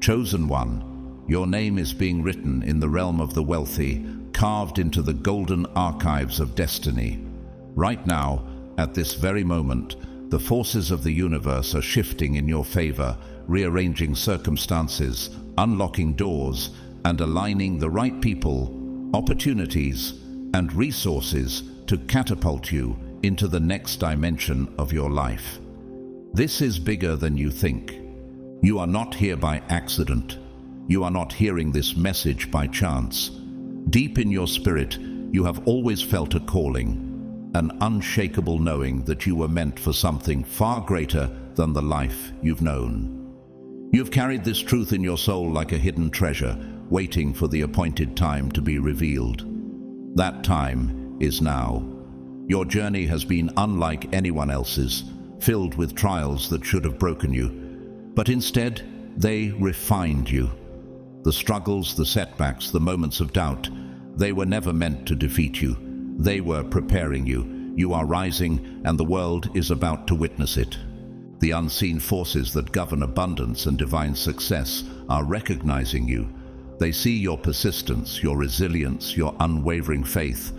Chosen one, your name is being written in the realm of the wealthy, carved into the golden archives of destiny. Right now, at this very moment, the forces of the universe are shifting in your favor, rearranging circumstances, unlocking doors, and aligning the right people, opportunities, and resources to catapult you into the next dimension of your life. This is bigger than you think. You are not here by accident. You are not hearing this message by chance. Deep in your spirit, you have always felt a calling, an unshakable knowing that you were meant for something far greater than the life you've known. You've carried this truth in your soul like a hidden treasure, waiting for the appointed time to be revealed. That time is now. Your journey has been unlike anyone else's, filled with trials that should have broken you, but instead they refined you. The struggles, the setbacks, the moments of doubt, they were never meant to defeat you. They were preparing you. You are rising, and the world is about to witness it. The unseen forces that govern abundance and divine success are recognizing you. They see your persistence, your resilience, your unwavering faith,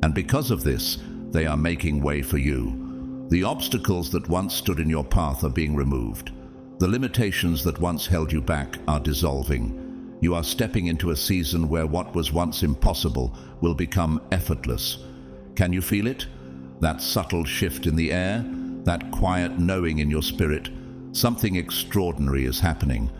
and because of this, they are making way for you. The obstacles that once stood in your path are being removed. The limitations that once held you back are dissolving. You are stepping into a season where what was once impossible will become effortless. Can you feel it? That subtle shift in the air, that quiet knowing in your spirit, something extraordinary is happening.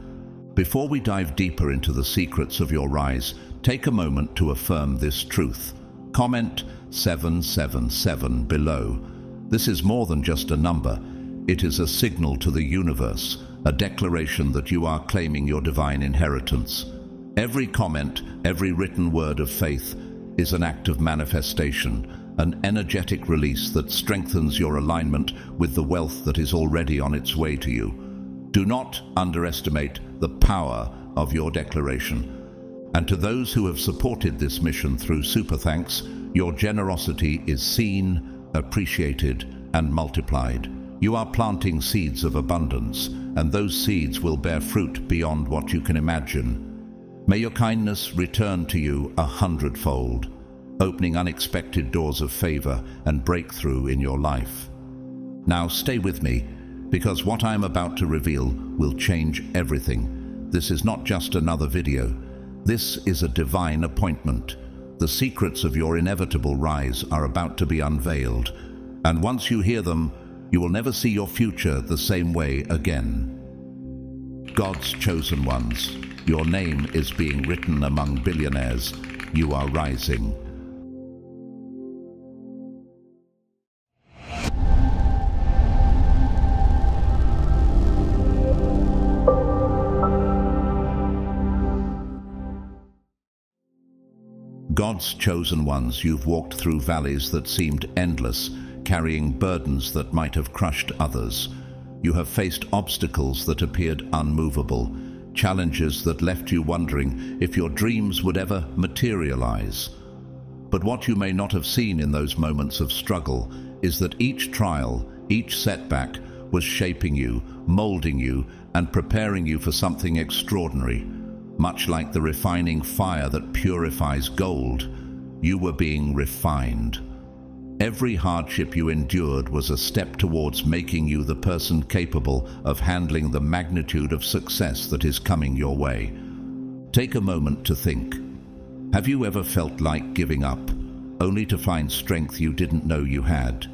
Before we dive deeper into the secrets of your rise, take a moment to affirm this truth. Comment 777 below. This is more than just a number. It is a signal to the universe, a declaration that you are claiming your divine inheritance. Every comment, every written word of faith is an act of manifestation, an energetic release that strengthens your alignment with the wealth that is already on its way to you. Do not underestimate the power of your declaration. And to those who have supported this mission through Super Thanks, your generosity is seen, appreciated, and multiplied. You are planting seeds of abundance, and those seeds will bear fruit beyond what you can imagine. May your kindness return to you 100-fold, opening unexpected doors of favor and breakthrough in your life. Now stay with me, because what I am about to reveal will change everything. This is not just another video. This is a divine appointment. The secrets of your inevitable rise are about to be unveiled, and once you hear them, you will never see your future the same way again. God's chosen ones, your name is being written among billionaires. You are rising. God's chosen ones, you've walked through valleys that seemed endless, carrying burdens that might have crushed others. You have faced obstacles that appeared unmovable, challenges that left you wondering if your dreams would ever materialize. But what you may not have seen in those moments of struggle is that each trial, each setback was shaping you, molding you, and preparing you for something extraordinary. Much like the refining fire that purifies gold, you were being refined. Every hardship you endured was a step towards making you the person capable of handling the magnitude of success that is coming your way. Take a moment to think. Have you ever felt like giving up, only to find strength you didn't know you had?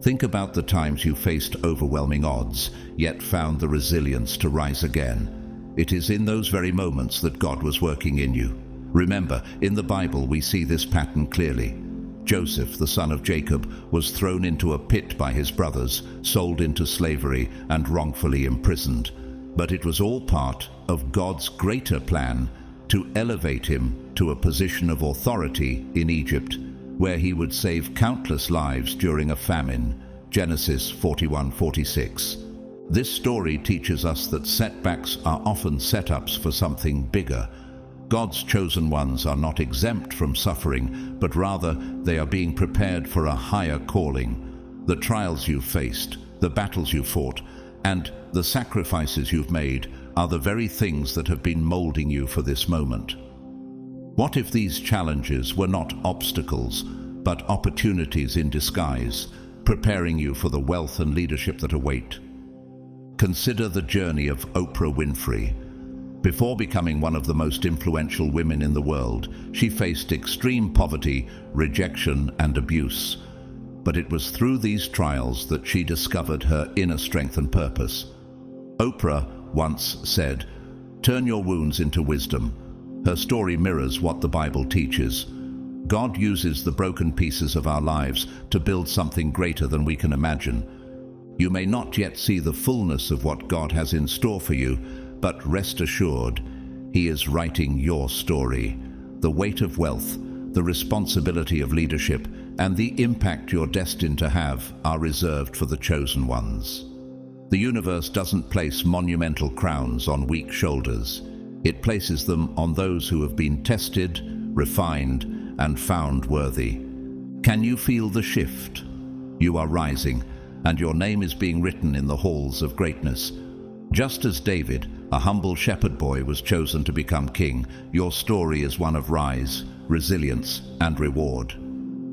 Think about the times you faced overwhelming odds, yet found the resilience to rise again. It is in those very moments that God was working in you. Remember, in the Bible we see this pattern clearly. Joseph, the son of Jacob, was thrown into a pit by his brothers, sold into slavery, and wrongfully imprisoned. But it was all part of God's greater plan to elevate him to a position of authority in Egypt, where he would save countless lives during a famine. Genesis 41:46. This story teaches us that setbacks are often setups for something bigger. God's chosen ones are not exempt from suffering, but rather they are being prepared for a higher calling. The trials you've faced, the battles you've fought, and the sacrifices you've made are the very things that have been molding you for this moment? What if these challenges were not obstacles, but opportunities in disguise, preparing you for the wealth and leadership that await? Consider the journey of Oprah Winfrey. Before becoming one of the most influential women in the world, she faced extreme poverty, rejection, and abuse. But it was through these trials that she discovered her inner strength and purpose. Oprah once said, "Turn your wounds into wisdom." Her story mirrors what the Bible teaches. God uses the broken pieces of our lives to build something greater than we can imagine. You may not yet see the fullness of what God has in store for you, but rest assured, He is writing your story. The weight of wealth, the responsibility of leadership, and the impact you're destined to have are reserved for the chosen ones. The universe doesn't place monumental crowns on weak shoulders. It places them on those who have been tested, refined, and found worthy. Can you feel the shift? You are rising, and your name is being written in the halls of greatness. Just as David, a humble shepherd boy, was chosen to become king, your story is one of rise, resilience, and reward.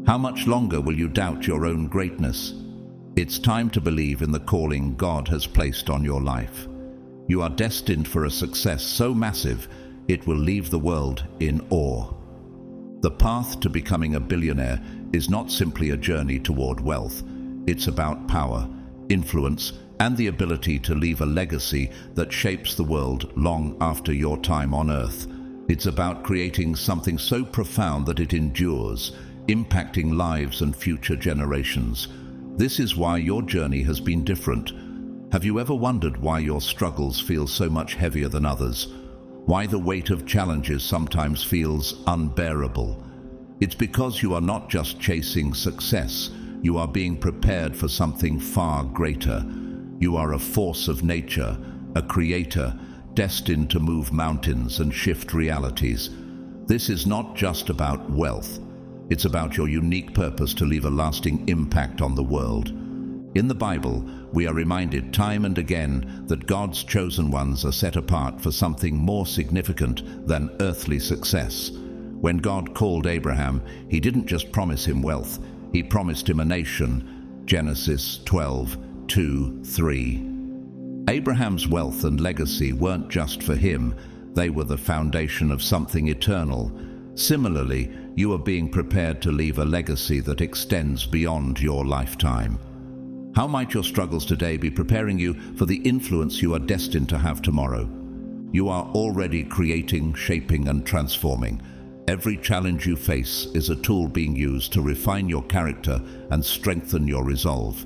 How much longer will you doubt your own greatness? It's time to believe in the calling God has placed on your life. You are destined for a success so massive, it will leave the world in awe. The path to becoming a billionaire is not simply a journey toward wealth. It's about power, influence, and the ability to leave a legacy that shapes the world long after your time on earth. It's about creating something so profound that it endures, impacting lives and future generations. This is why your journey has been different. Have you ever wondered why your struggles feel so much heavier than others? Why the weight of challenges sometimes feels unbearable? It's because you are not just chasing success, you are being prepared for something far greater. You are a force of nature, a creator, destined to move mountains and shift realities. This is not just about wealth. It's about your unique purpose to leave a lasting impact on the world. In the Bible, we are reminded time and again that God's chosen ones are set apart for something more significant than earthly success. When God called Abraham, He didn't just promise him wealth, He promised him a nation. Genesis 12:2-3. Abraham's wealth and legacy weren't just for him, they were the foundation of something eternal. Similarly, you are being prepared to leave a legacy that extends beyond your lifetime. How might your struggles today be preparing you for the influence you are destined to have tomorrow? You are already creating, shaping, and transforming. Every challenge you face is a tool being used to refine your character and strengthen your resolve.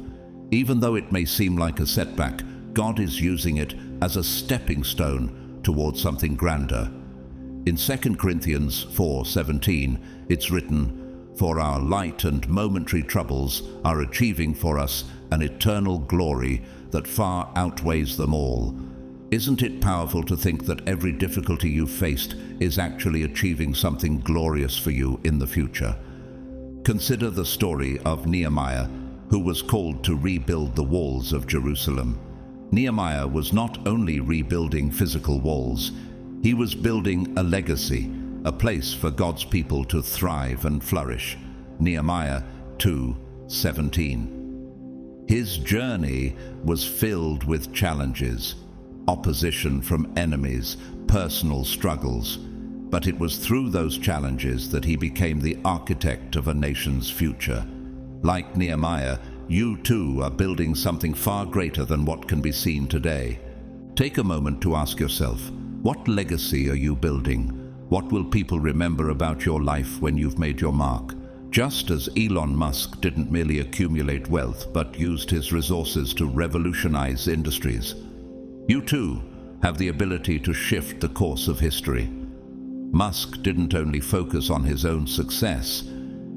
Even though it may seem like a setback, God is using it as a stepping stone towards something grander. In 2 Corinthians 4:17, it's written, "For our light and momentary troubles are achieving for us an eternal glory that far outweighs them all." Isn't it powerful to think that every difficulty you've faced is actually achieving something glorious for you in the future? Consider the story of Nehemiah, who was called to rebuild the walls of Jerusalem. Nehemiah was not only rebuilding physical walls, he was building a legacy, a place for God's people to thrive and flourish. Nehemiah 2:17. His journey was filled with challenges, opposition from enemies, personal struggles. But it was through those challenges that he became the architect of a nation's future. Like Nehemiah, you too are building something far greater than what can be seen today. Take a moment to ask yourself, what legacy are you building? What will people remember about your life when you've made your mark? Just as Elon Musk didn't merely accumulate wealth, but used his resources to revolutionize industries, you too have the ability to shift the course of history. Musk didn't only focus on his own success,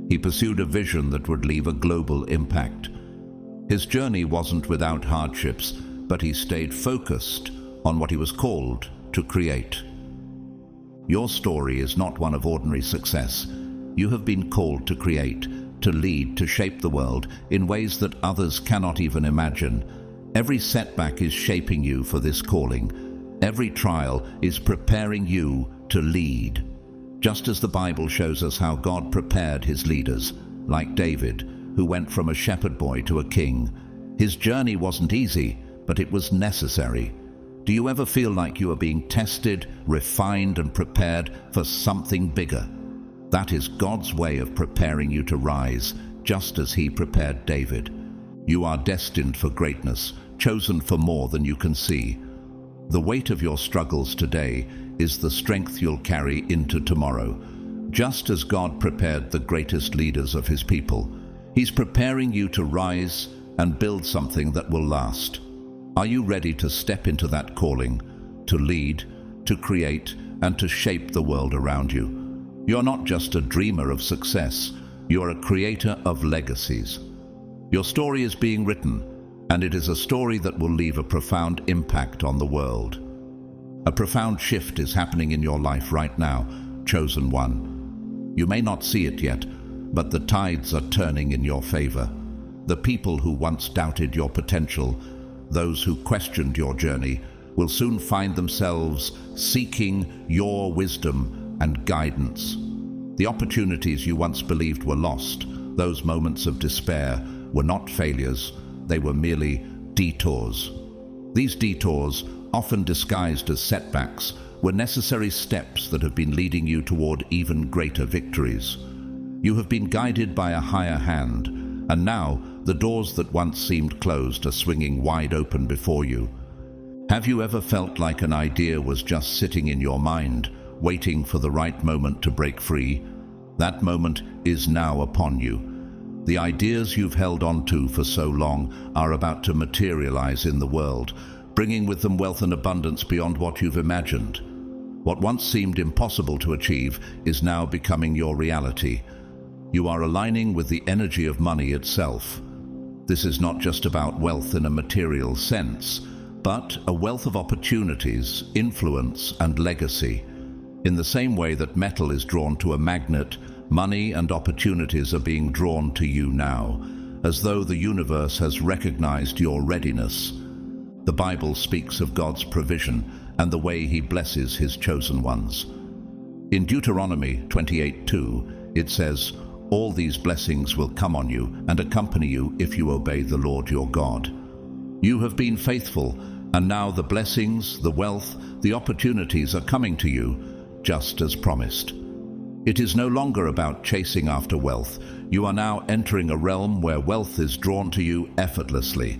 he pursued a vision that would leave a global impact. His journey wasn't without hardships, but he stayed focused on what he was called to create. Your story is not one of ordinary success. You have been called to create, to lead, to shape the world in ways that others cannot even imagine. Every setback is shaping you for this calling. Every trial is preparing you to lead. Just as the Bible shows us how God prepared his leaders, like David, who went from a shepherd boy to a king. His journey wasn't easy, but it was necessary. Do you ever feel like you are being tested, refined, and prepared for something bigger? That is God's way of preparing you to rise, just as he prepared David. You are destined for greatness, chosen for more than you can see. The weight of your struggles today is the strength you'll carry into tomorrow. Just as God prepared the greatest leaders of his people, he's preparing you to rise and build something that will last. Are you ready to step into that calling, to lead, to create, and to shape the world around you? You're not just a dreamer of success, you're a creator of legacies. Your story is being written, and it is a story that will leave a profound impact on the world. A profound shift is happening in your life right now, chosen one. You may not see it yet, but the tides are turning in your favor. The people who once doubted your potential, those who questioned your journey, will soon find themselves seeking your wisdom and guidance. The opportunities you once believed were lost, those moments of despair, were not failures, they were merely detours. These detours, often disguised as setbacks, were necessary steps that have been leading you toward even greater victories. You have been guided by a higher hand, and now the doors that once seemed closed are swinging wide open before you. Have you ever felt like an idea was just sitting in your mind, waiting for the right moment to break free? That moment is now upon you. The ideas you've held on to for so long are about to materialize in the world, bringing with them wealth and abundance beyond what you've imagined. What once seemed impossible to achieve is now becoming your reality. You are aligning with the energy of money itself. This is not just about wealth in a material sense, but a wealth of opportunities, influence, and legacy. In the same way that metal is drawn to a magnet, money and opportunities are being drawn to you now, as though the universe has recognized your readiness. The Bible speaks of God's provision and the way he blesses his chosen ones. In Deuteronomy 28:2, it says, "All these blessings will come on you and accompany you if you obey the Lord your God." You have been faithful, and now the blessings, the wealth, the opportunities are coming to you, just as promised. It is no longer about chasing after wealth. You are now entering a realm where wealth is drawn to you effortlessly.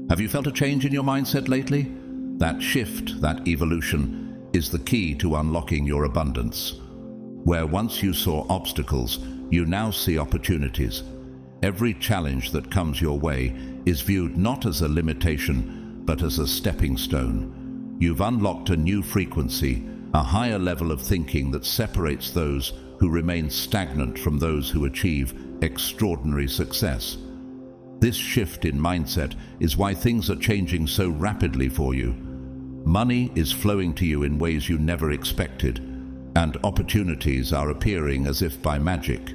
Have you felt a change in your mindset lately? That shift, that evolution, is the key to unlocking your abundance. Where once you saw obstacles, you now see opportunities. Every challenge that comes your way is viewed not as a limitation, but as a stepping stone. You've unlocked a new frequency, a higher level of thinking that separates those who remain stagnant from those who achieve extraordinary success. This shift in mindset is why things are changing so rapidly for you. Money is flowing to you in ways you never expected, and opportunities are appearing as if by magic.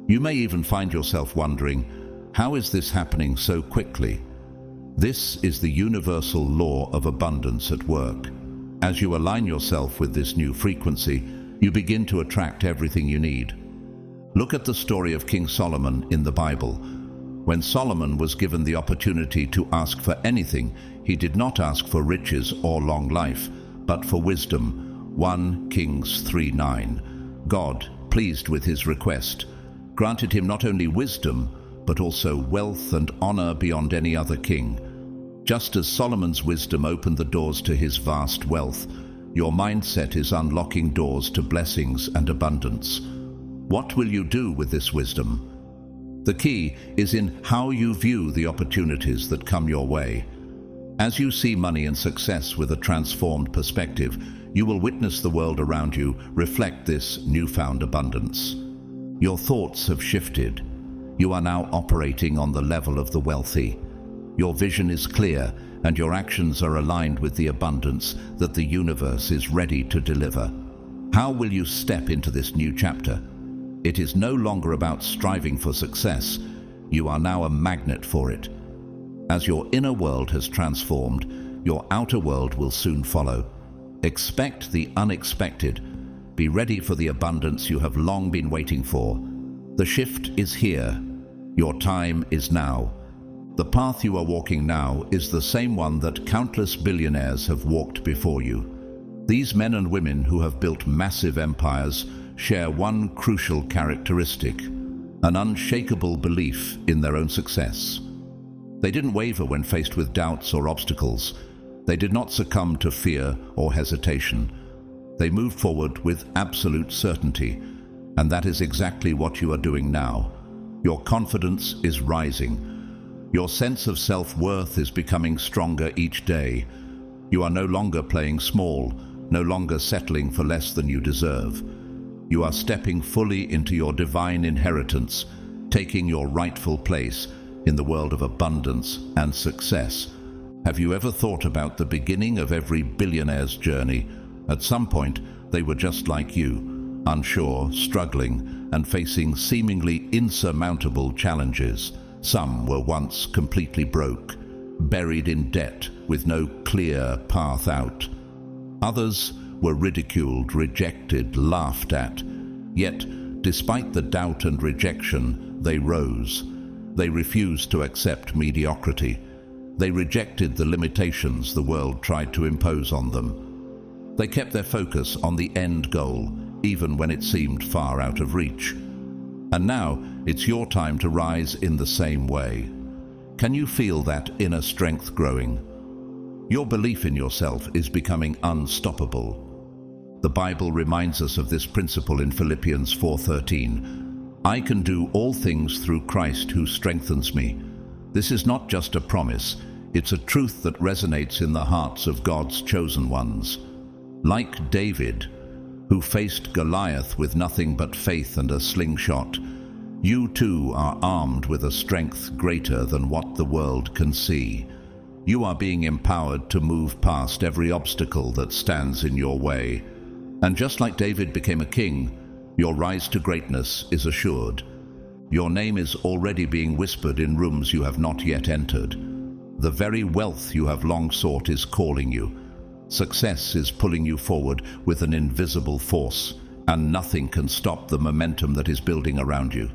You may even find yourself wondering, how is this happening so quickly? This is the universal law of abundance at work. As you align yourself with this new frequency, you begin to attract everything you need. Look at the story of King Solomon in the Bible. When Solomon was given the opportunity to ask for anything, he did not ask for riches or long life, but for wisdom. 1 Kings 3:9. God, pleased with his request, granted him not only wisdom, but also wealth and honor beyond any other king. Just as Solomon's wisdom opened the doors to his vast wealth, your mindset is unlocking doors to blessings and abundance. What will you do with this wisdom? The key is in how you view the opportunities that come your way. As you see money and success with a transformed perspective, you will witness the world around you reflect this newfound abundance. Your thoughts have shifted. You are now operating on the level of the wealthy. Your vision is clear, and your actions are aligned with the abundance that the universe is ready to deliver. How will you step into this new chapter? It is no longer about striving for success. You are now a magnet for it. As your inner world has transformed, your outer world will soon follow. Expect the unexpected. Be ready for the abundance you have long been waiting for. The shift is here. Your time is now. The path you are walking now is the same one that countless billionaires have walked before you. These men and women who have built massive empires share one crucial characteristic: an unshakable belief in their own success. They didn't waver when faced with doubts or obstacles. They did not succumb to fear or hesitation. They moved forward with absolute certainty, and that is exactly what you are doing now. Your confidence is rising. Your sense of self-worth is becoming stronger each day. You are no longer playing small, no longer settling for less than you deserve. You are stepping fully into your divine inheritance, taking your rightful place in the world of abundance and success. Have you ever thought about the beginning of every billionaire's journey? At some point, they were just like you, unsure, struggling, and facing seemingly insurmountable challenges. Some were once completely broke, buried in debt with no clear path out. Others were ridiculed, rejected, laughed at. Yet, despite the doubt and rejection, they rose. They refused to accept mediocrity. They rejected the limitations the world tried to impose on them. They kept their focus on the end goal, even when it seemed far out of reach. And now, it's your time to rise in the same way. Can you feel that inner strength growing? Your belief in yourself is becoming unstoppable. The Bible reminds us of this principle in Philippians 4:13. I can do all things through Christ who strengthens me. This is not just a promise, it's a truth that resonates in the hearts of God's chosen ones. Like David, who faced Goliath with nothing but faith and a slingshot, you too are armed with a strength greater than what the world can see. You are being empowered to move past every obstacle that stands in your way. And just like David became a king, your rise to greatness is assured. Your name is already being whispered in rooms you have not yet entered. The very wealth you have long sought is calling you. Success is pulling you forward with an invisible force, and nothing can stop the momentum that is building around you.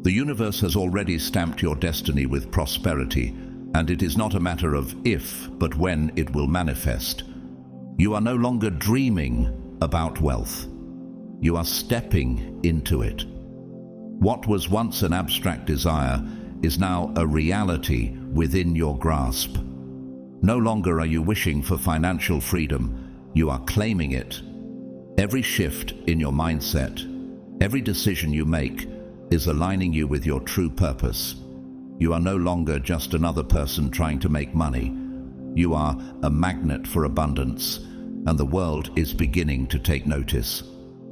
The universe has already stamped your destiny with prosperity, and it is not a matter of if, but when it will manifest. You are no longer dreaming about wealth. You are stepping into it. What was once an abstract desire is now a reality within your grasp. No longer are you wishing for financial freedom, you are claiming it. Every shift in your mindset, every decision you make, is aligning you with your true purpose. You are no longer just another person trying to make money. You are a magnet for abundance, and the world is beginning to take notice.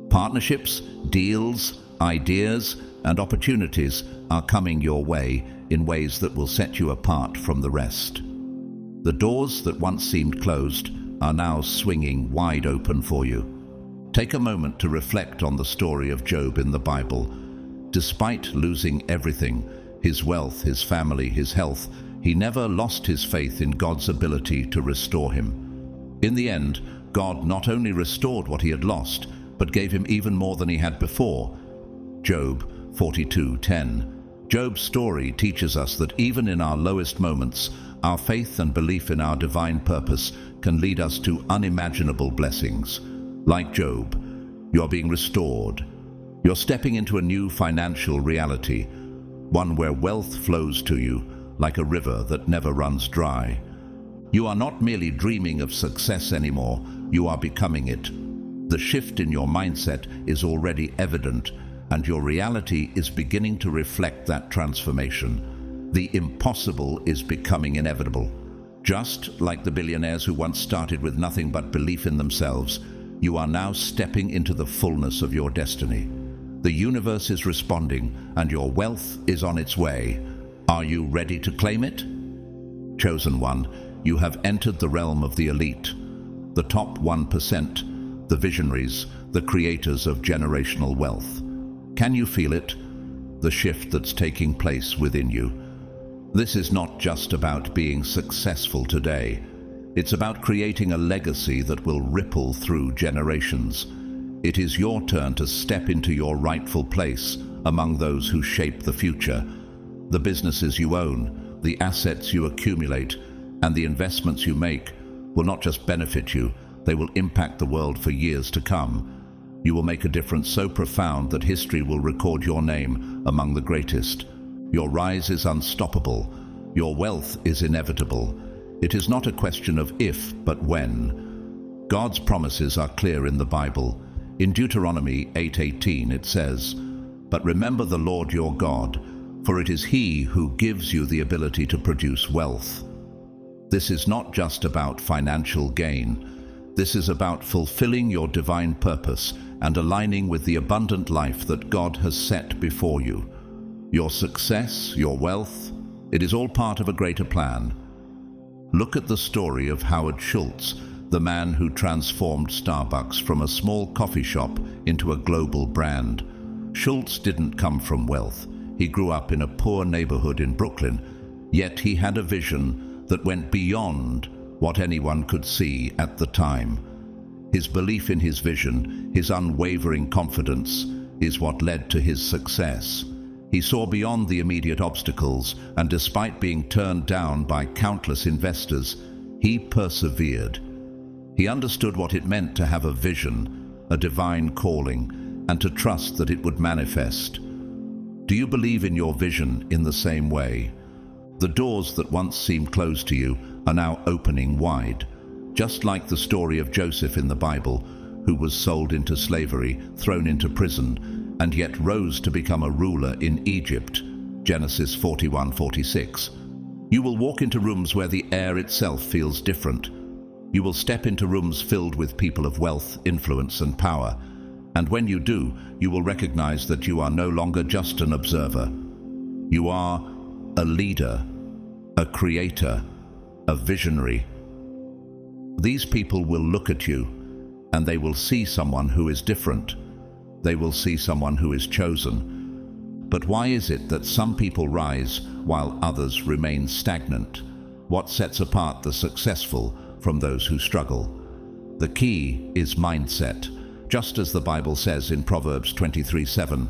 Partnerships, deals, ideas, and opportunities are coming your way in ways that will set you apart from the rest. The doors that once seemed closed are now swinging wide open for you. Take a moment to reflect on the story of Job in the Bible. Despite losing everything, his wealth, his family, his health, he never lost his faith in God's ability to restore him. In the end, God not only restored what he had lost, but gave him even more than he had before. Job 42:10. Job's story teaches us that even in our lowest moments, our faith and belief in our divine purpose can lead us to unimaginable blessings. Like Job, you are being restored. You're stepping into a new financial reality, one where wealth flows to you like a river that never runs dry. You are not merely dreaming of success anymore, you are becoming it. The shift in your mindset is already evident, and your reality is beginning to reflect that transformation. The impossible is becoming inevitable. Just like the billionaires who once started with nothing but belief in themselves, you are now stepping into the fullness of your destiny. The universe is responding, and your wealth is on its way. Are you ready to claim it? Chosen one, you have entered the realm of the elite, the top 1%, the visionaries, the creators of generational wealth. Can you feel it? The shift that's taking place within you. This is not just about being successful today. It's about creating a legacy that will ripple through generations. It is your turn to step into your rightful place among those who shape the future. The businesses you own, the assets you accumulate, and the investments you make will not just benefit you, they will impact the world for years to come. You will make a difference so profound that history will record your name among the greatest. Your rise is unstoppable. Your wealth is inevitable. It is not a question of if, but when. God's promises are clear in the Bible. In Deuteronomy 8:18 it says, "But remember the Lord your God, for it is He who gives you the ability to produce wealth." This is not just about financial gain. This is about fulfilling your divine purpose and aligning with the abundant life that God has set before you. Your success, your wealth, it is all part of a greater plan. Look at the story of Howard Schultz, the man who transformed Starbucks from a small coffee shop into a global brand. Schultz didn't come from wealth. He grew up in a poor neighborhood in Brooklyn, yet he had a vision that went beyond what anyone could see at the time. His belief in his vision, his unwavering confidence, is what led to his success. He saw beyond the immediate obstacles, and despite being turned down by countless investors, he persevered. He understood what it meant to have a vision, a divine calling, and to trust that it would manifest. Do you believe in your vision in the same way? The doors that once seemed closed to you are now opening wide. Just like the story of Joseph in the Bible, who was sold into slavery, thrown into prison, and yet rose to become a ruler in Egypt. Genesis 41:46. You will walk into rooms where the air itself feels different. You will step into rooms filled with people of wealth, influence, and power. And when you do, you will recognize that you are no longer just an observer. You are a leader, a creator, a visionary. These people will look at you, and they will see someone who is different. They will see someone who is chosen. But why is it that some people rise while others remain stagnant? What sets apart the successful from those who struggle? The key is mindset. Just as the Bible says in Proverbs 23:7,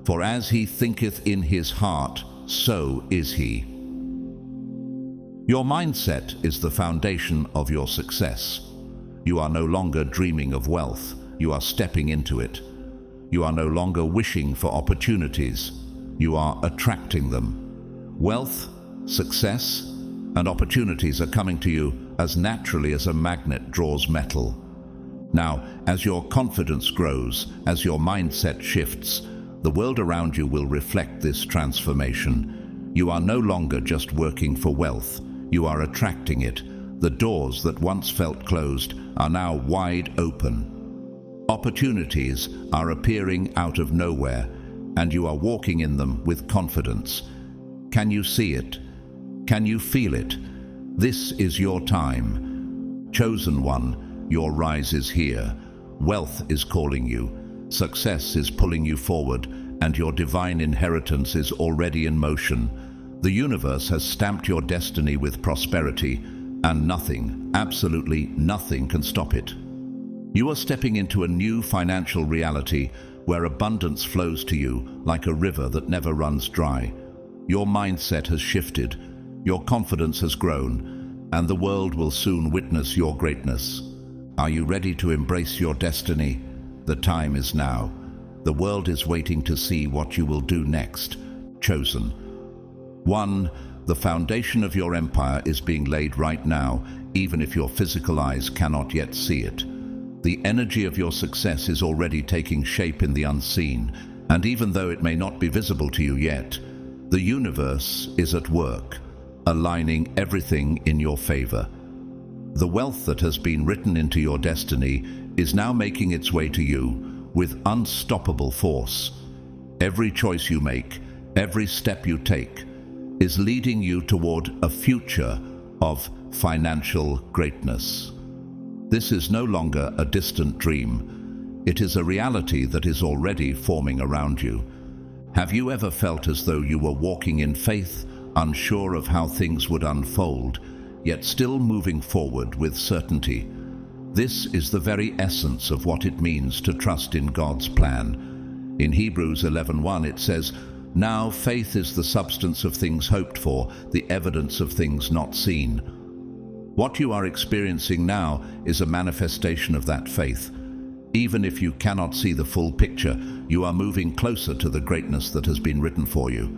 "For as he thinketh in his heart, so is he." Your mindset is the foundation of your success. You are no longer dreaming of wealth, you are stepping into it. You are no longer wishing for opportunities, you are attracting them. Wealth, success, and opportunities are coming to you as naturally as a magnet draws metal. Now, as your confidence grows, as your mindset shifts, the world around you will reflect this transformation. You are no longer just working for wealth, you are attracting it. The doors that once felt closed are now wide open. Opportunities are appearing out of nowhere, and you are walking in them with confidence. Can you see it? Can you feel it? This is your time. Chosen one, your rise is here. Wealth is calling you. Success is pulling you forward, and your divine inheritance is already in motion. The universe has stamped your destiny with prosperity, and nothing, absolutely nothing, can stop it. You are stepping into a new financial reality where abundance flows to you like a river that never runs dry. Your mindset has shifted, your confidence has grown, and the world will soon witness your greatness. Are you ready to embrace your destiny? The time is now. The world is waiting to see what you will do next. Chosen. 1. The foundation of your empire is being laid right now, even if your physical eyes cannot yet see it. The energy of your success is already taking shape in the unseen, and even though it may not be visible to you yet, the universe is at work, aligning everything in your favor. The wealth that has been written into your destiny is now making its way to you with unstoppable force. Every choice you make, every step you take, is leading you toward a future of financial greatness. This is no longer a distant dream. It is a reality that is already forming around you. Have you ever felt as though you were walking in faith, unsure of how things would unfold, yet still moving forward with certainty. This is the very essence of what it means to trust in God's plan. In Hebrews 11:1 it says, "Now faith is the substance of things hoped for, the evidence of things not seen." What you are experiencing now is a manifestation of that faith. Even if you cannot see the full picture, you are moving closer to the greatness that has been written for you.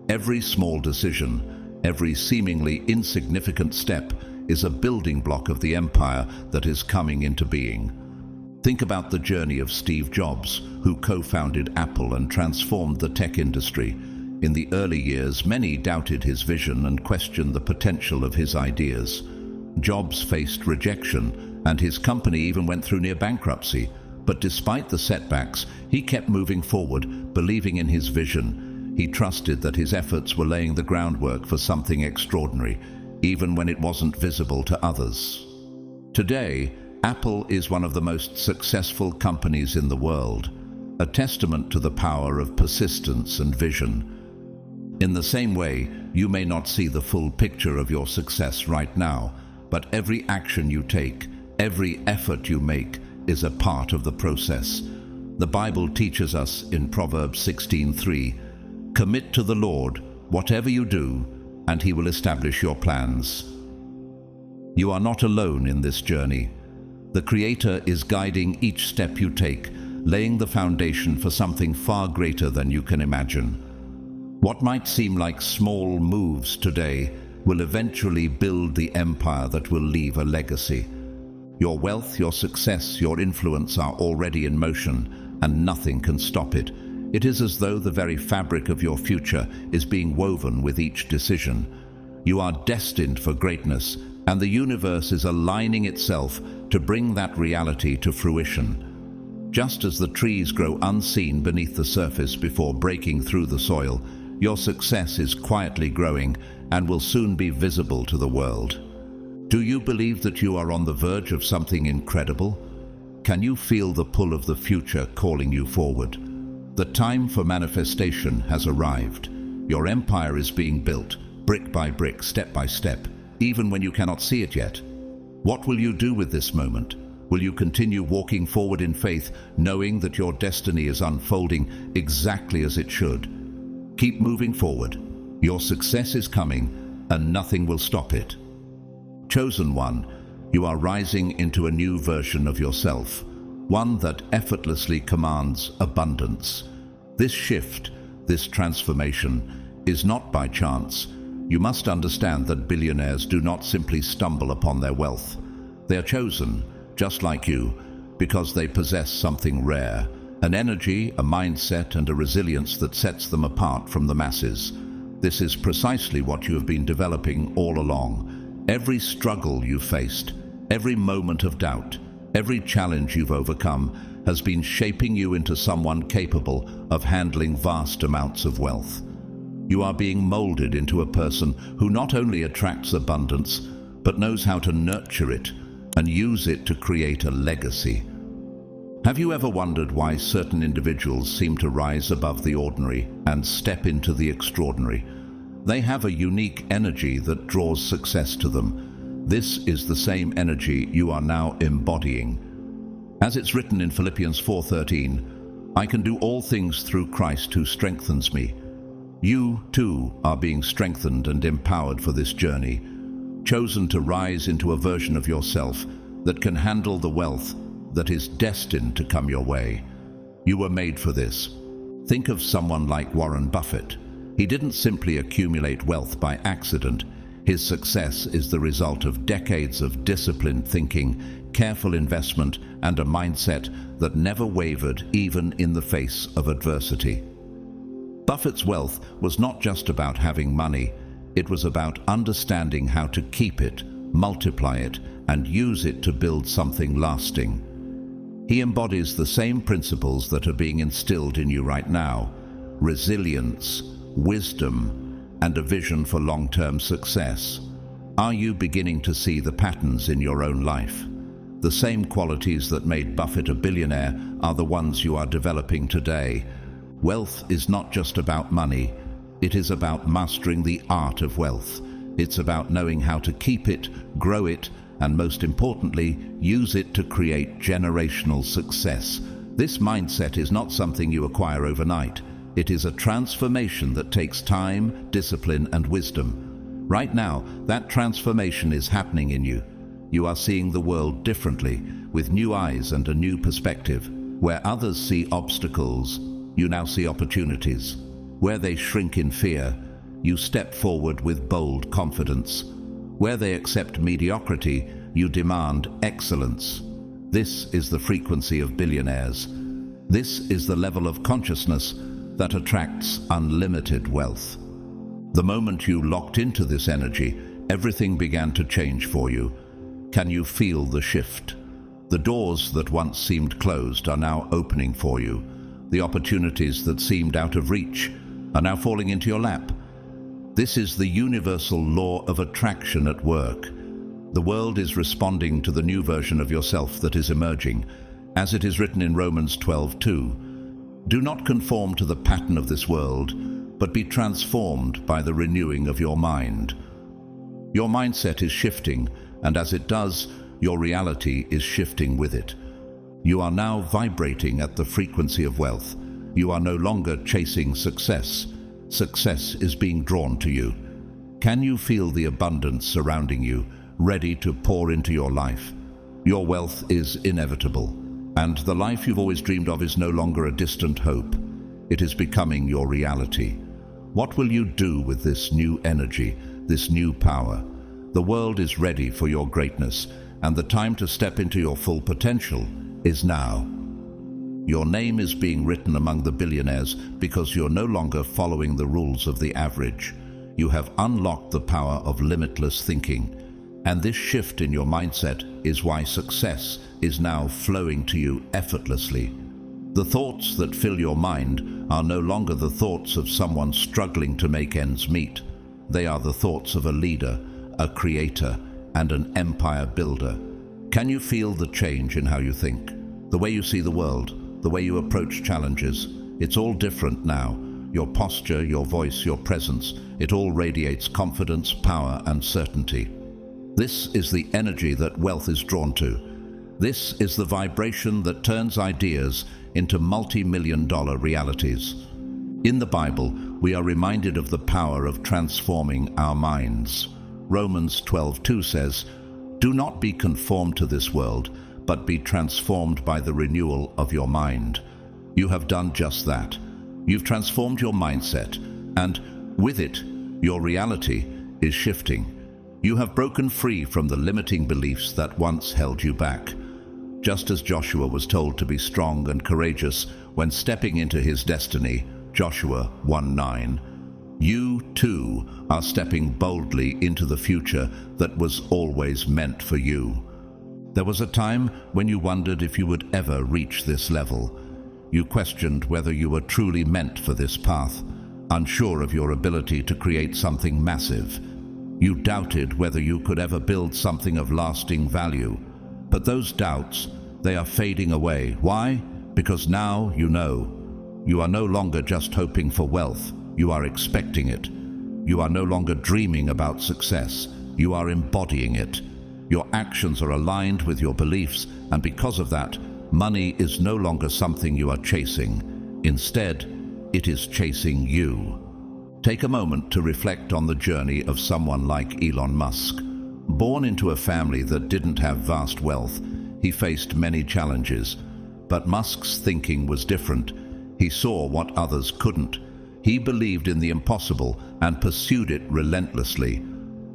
Every small decision, every seemingly insignificant step is a building block of the empire that is coming into being. Think about the journey of Steve Jobs, who co-founded Apple and transformed the tech industry. In the early years, many doubted his vision and questioned the potential of his ideas. Jobs faced rejection, and his company even went through near bankruptcy. But despite the setbacks, he kept moving forward, believing in his vision. He trusted that his efforts were laying the groundwork for something extraordinary, even when it wasn't visible to others. Today, Apple is one of the most successful companies in the world, a testament to the power of persistence and vision. In the same way, you may not see the full picture of your success right now, but every action you take, every effort you make, is a part of the process. The Bible teaches us in Proverbs 16:3, "Commit to the Lord whatever you do, and He will establish your plans." You are not alone in this journey. The Creator is guiding each step you take, laying the foundation for something far greater than you can imagine. What might seem like small moves today will eventually build the empire that will leave a legacy. Your wealth, your success, your influence are already in motion, and nothing can stop it. It is as though the very fabric of your future is being woven with each decision. You are destined for greatness, and the universe is aligning itself to bring that reality to fruition. Just as the trees grow unseen beneath the surface before breaking through the soil, your success is quietly growing and will soon be visible to the world. Do you believe that you are on the verge of something incredible? Can you feel the pull of the future calling you forward? The time for manifestation has arrived. Your empire is being built, brick by brick, step by step, even when you cannot see it yet. What will you do with this moment? Will you continue walking forward in faith, knowing that your destiny is unfolding exactly as it should? Keep moving forward. Your success is coming, and nothing will stop it. Chosen one, you are rising into a new version of yourself, one that effortlessly commands abundance. This shift, this transformation, is not by chance. You must understand that billionaires do not simply stumble upon their wealth. They are chosen, just like you, because they possess something rare, an energy, a mindset, and a resilience that sets them apart from the masses. This is precisely what you have been developing all along. Every struggle you faced, every moment of doubt, every challenge you've overcome has been shaping you into someone capable of handling vast amounts of wealth. You are being molded into a person who not only attracts abundance, but knows how to nurture it and use it to create a legacy. Have you ever wondered why certain individuals seem to rise above the ordinary and step into the extraordinary? They have a unique energy that draws success to them. This is the same energy you are now embodying. As it's written in Philippians 4:13, "I can do all things through Christ who strengthens me." You, too, are being strengthened and empowered for this journey, chosen to rise into a version of yourself that can handle the wealth that is destined to come your way. You were made for this. Think of someone like Warren Buffett. He didn't simply accumulate wealth by accident. His success is the result of decades of disciplined thinking, careful investment, and a mindset that never wavered even in the face of adversity. Buffett's wealth was not just about having money. It was about understanding how to keep it, multiply it, and use it to build something lasting. He embodies the same principles that are being instilled in you right now: resilience, wisdom, and a vision for long-term success. Are you beginning to see the patterns in your own life? The same qualities that made Buffett a billionaire are the ones you are developing today. Wealth is not just about money. It is about mastering the art of wealth, It's about knowing how to keep it, grow it, and most importantly, use it to create generational success. This mindset is not something you acquire overnight. It is a transformation that takes time, discipline, and wisdom. Right now, that transformation is happening in you. You are seeing the world differently, with new eyes and a new perspective. Where others see obstacles, you now see opportunities. Where they shrink in fear, you step forward with bold confidence. Where they accept mediocrity, you demand excellence. This is the frequency of billionaires. This is the level of consciousness that attracts unlimited wealth. The moment you locked into this energy, everything began to change for you. Can you feel the shift? The doors that once seemed closed are now opening for you. The opportunities that seemed out of reach are now falling into your lap. This is the universal law of attraction at work. The world is responding to the new version of yourself that is emerging, as it is written in Romans 12:2. Do not conform to the pattern of this world, but be transformed by the renewing of your mind. Your mindset is shifting, and as it does, your reality is shifting with it. You are now vibrating at the frequency of wealth. You are no longer chasing success. Success is being drawn to you. Can you feel the abundance surrounding you, ready to pour into your life? Your wealth is inevitable, and the life you've always dreamed of is no longer a distant hope. It is becoming your reality. What will you do with this new energy, this new power? The world is ready for your greatness, and the time to step into your full potential is now. Your name is being written among the billionaires because you're no longer following the rules of the average. You have unlocked the power of limitless thinking, and this shift in your mindset is why success is now flowing to you effortlessly. The thoughts that fill your mind are no longer the thoughts of someone struggling to make ends meet. They are the thoughts of a leader, a creator, and an empire builder. Can you feel the change in how you think? The way you see the world, the way you approach challenges, it's all different now. Your posture, your voice, your presence, it all radiates confidence, power, and certainty. This is the energy that wealth is drawn to. This is the vibration that turns ideas into multi-million-dollar realities. In the Bible, we are reminded of the power of transforming our minds. Romans 12:2 says, "Do not be conformed to this world, but be transformed by the renewal of your mind." You have done just that. You've transformed your mindset, and with it, your reality is shifting. You have broken free from the limiting beliefs that once held you back. Just as Joshua was told to be strong and courageous when stepping into his destiny, Joshua 1:9, you too are stepping boldly into the future that was always meant for you. There was a time when you wondered if you would ever reach this level. You questioned whether you were truly meant for this path, unsure of your ability to create something massive. You doubted whether you could ever build something of lasting value. But those doubts, they are fading away. Why? Because now you know. You are no longer just hoping for wealth. You are expecting it. You are no longer dreaming about success. You are embodying it. Your actions are aligned with your beliefs, and because of that, money is no longer something you are chasing. Instead, it is chasing you. Take a moment to reflect on the journey of someone like Elon Musk. Born into a family that didn't have vast wealth, he faced many challenges. But Musk's thinking was different. He saw what others couldn't. He believed in the impossible and pursued it relentlessly.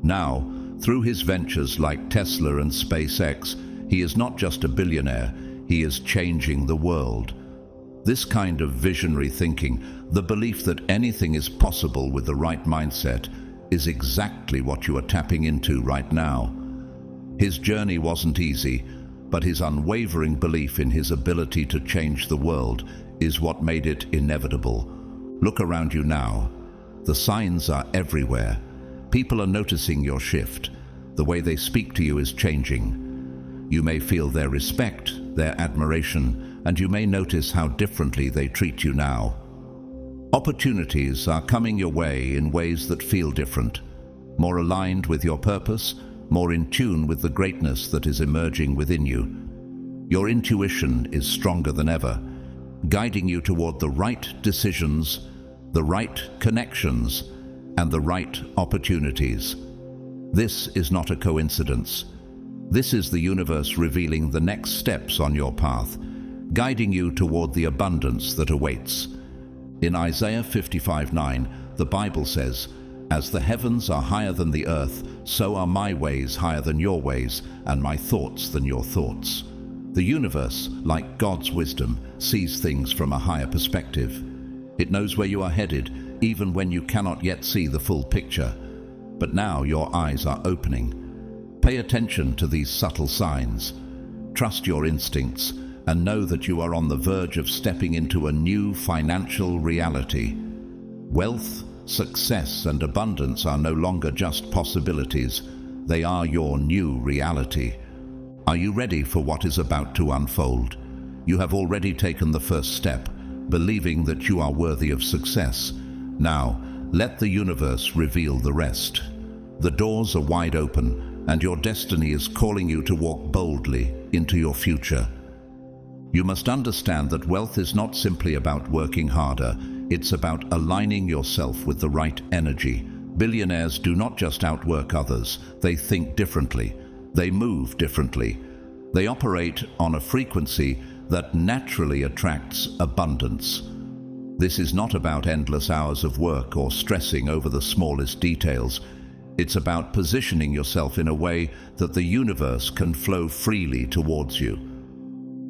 Now, through his ventures like Tesla and SpaceX, he is not just a billionaire, he is changing the world. This kind of visionary thinking, the belief that anything is possible with the right mindset, is exactly what you are tapping into right now. His journey wasn't easy, but his unwavering belief in his ability to change the world is what made it inevitable. Look around you now. The signs are everywhere. People are noticing your shift. The way they speak to you is changing. You may feel their respect, their admiration, and you may notice how differently they treat you now. Opportunities are coming your way in ways that feel different. more aligned with your purpose, more in tune with the greatness that is emerging within you. Your intuition is stronger than ever, guiding you toward the right decisions, the right connections, and the right opportunities. This is not a coincidence. This is the universe revealing the next steps on your path, guiding you toward the abundance that awaits. In Isaiah 55:9, the Bible says, "As the heavens are higher than the earth, so are my ways higher than your ways, and my thoughts than your thoughts." The universe, like God's wisdom, sees things from a higher perspective. It knows where you are headed, even when you cannot yet see the full picture. But now your eyes are opening. Pay attention to these subtle signs. Trust your instincts and know that you are on the verge of stepping into a new financial reality. Wealth, success, and abundance are no longer just possibilities. They are your new reality. Are you ready for what is about to unfold? You have already taken the first step, believing that you are worthy of success. Now, let the universe reveal the rest. The doors are wide open, and your destiny is calling you to walk boldly into your future. You must understand that wealth is not simply about working harder, it's about aligning yourself with the right energy. Billionaires do not just outwork others, they think differently. They move differently. They operate on a frequency that naturally attracts abundance. This is not about endless hours of work or stressing over the smallest details. It's about positioning yourself in a way that the universe can flow freely towards you.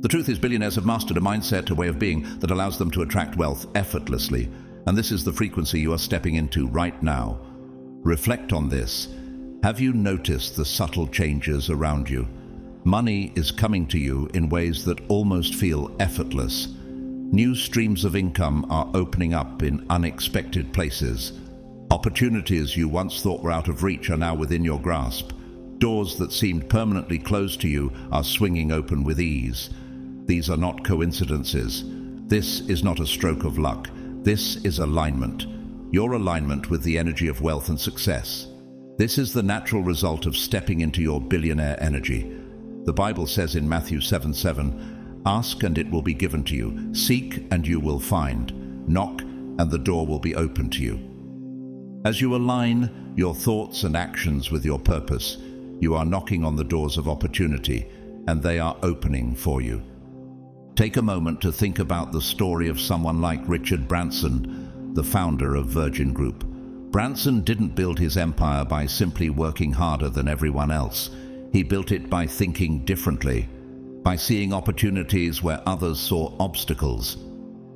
The truth is, billionaires have mastered a mindset, a way of being that allows them to attract wealth effortlessly. And this is the frequency you are stepping into right now. Reflect on this. Have you noticed the subtle changes around you? Money is coming to you in ways that almost feel effortless. New streams of income are opening up in unexpected places. Opportunities you once thought were out of reach are now within your grasp. Doors that seemed permanently closed to you are swinging open with ease. These are not coincidences. This is not a stroke of luck. This is alignment. Your alignment with the energy of wealth and success. This is the natural result of stepping into your billionaire energy. The Bible says in Matthew 7:7, "Ask and it will be given to you. Seek and you will find. Knock and the door will be opened to you." As you align your thoughts and actions with your purpose, you are knocking on the doors of opportunity, and they are opening for you. Take a moment to think about the story of someone like Richard Branson, the founder of Virgin Group. Branson didn't build his empire by simply working harder than everyone else. He built it by thinking differently, by seeing opportunities where others saw obstacles.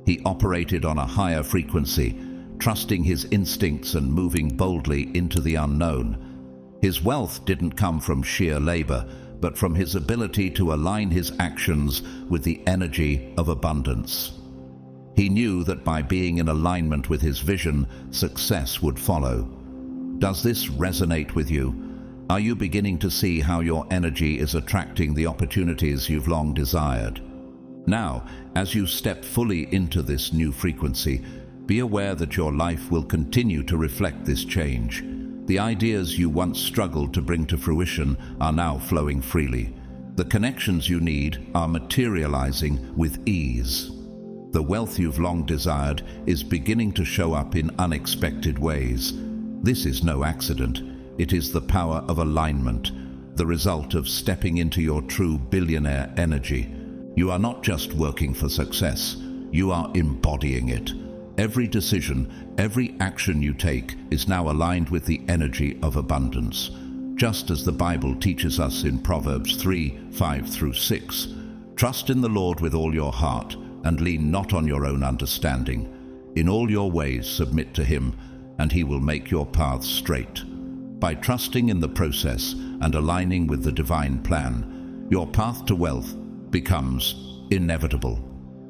He operated on a higher frequency, trusting his instincts and moving boldly into the unknown. His wealth didn't come from sheer labor, but from his ability to align his actions with the energy of abundance. He knew that by being in alignment with his vision, success would follow. Does this resonate with you? Are you beginning to see how your energy is attracting the opportunities you've long desired? Now, as you step fully into this new frequency, be aware that your life will continue to reflect this change. The ideas you once struggled to bring to fruition are now flowing freely. The connections you need are materializing with ease. The wealth you've long desired is beginning to show up in unexpected ways. This is no accident. It is the power of alignment, the result of stepping into your true billionaire energy. You are not just working for success, you are embodying it. Every decision, every action you take is now aligned with the energy of abundance. Just as the Bible teaches us in Proverbs 3:5-6, "Trust in the Lord with all your heart, and lean not on your own understanding. In all your ways submit to him, and he will make your paths straight." By trusting in the process and aligning with the divine plan, your path to wealth becomes inevitable.